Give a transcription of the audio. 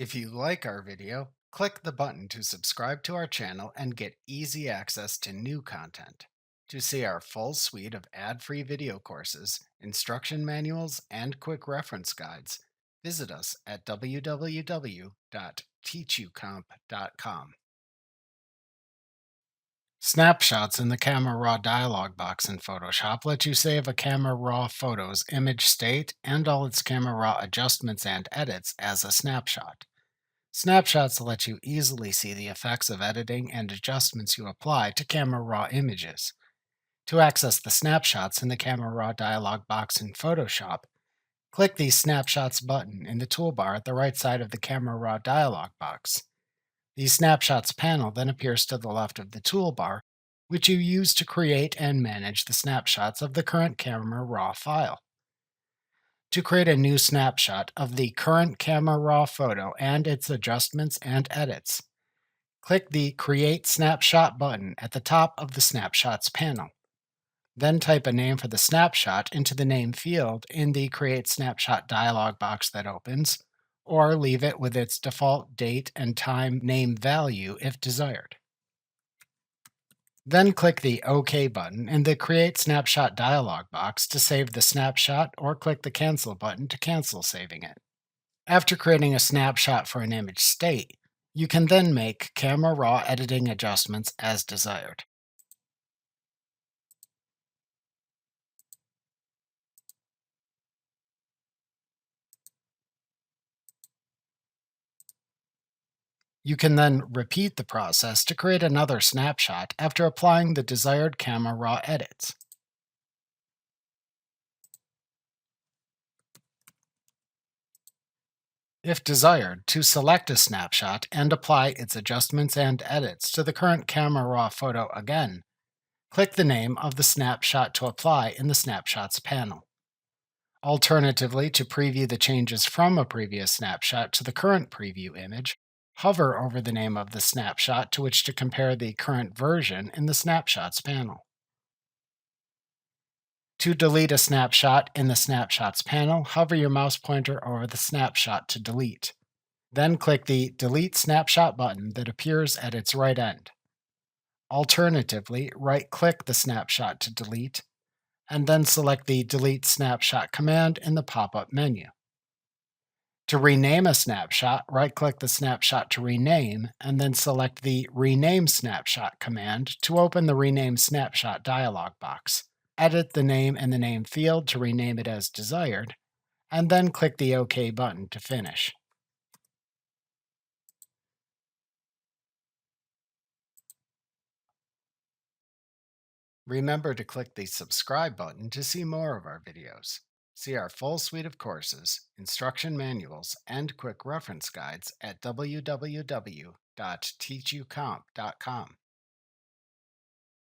If you like our video, click the button to subscribe to our channel and get easy access to new content. To see our full suite of ad-free video courses, instruction manuals, and quick reference guides, visit us at www.teachucomp.com. Snapshots in the Camera Raw dialog box in Photoshop let you save a Camera Raw photo's image state and all its Camera Raw adjustments and edits as a snapshot. Snapshots let you easily see the effects of editing and adjustments you apply to Camera Raw images. To access the snapshots in the Camera Raw dialog box in Photoshop, click the Snapshots button in the toolbar at the right side of the Camera Raw dialog box. The Snapshots panel then appears to the left of the toolbar, which you use to create and manage the snapshots of the current Camera Raw file. To create a new snapshot of the current Camera Raw photo and its adjustments and edits, click the Create Snapshot button at the top of the Snapshots panel. Then type a name for the snapshot into the name field in the Create Snapshot dialog box that opens, or leave it with its default date and time name value if desired. Then click the OK button in the Create Snapshot dialog box to save the snapshot, or click the Cancel button to cancel saving it. After creating a snapshot for an image state, you can then make Camera Raw editing adjustments as desired. You can then repeat the process to create another snapshot after applying the desired Camera Raw edits. If desired, to select a snapshot and apply its adjustments and edits to the current Camera Raw photo again, click the name of the snapshot to apply in the Snapshots panel. Alternatively, to preview the changes from a previous snapshot to the current preview image, hover over the name of the snapshot to which to compare the current version in the Snapshots panel. To delete a snapshot in the Snapshots panel, hover your mouse pointer over the snapshot to delete. Then click the Delete Snapshot button that appears at its right end. Alternatively, right-click the snapshot to delete, and then select the Delete Snapshot command in the pop-up menu. To rename a snapshot, right-click the snapshot to rename, and then select the Rename Snapshot command to open the Rename Snapshot dialog box. Edit the name in the name field to rename it as desired, and then click the OK button to finish. Remember to click the subscribe button to see more of our videos. See our full suite of courses, instruction manuals, and quick reference guides at www.teachucomp.com.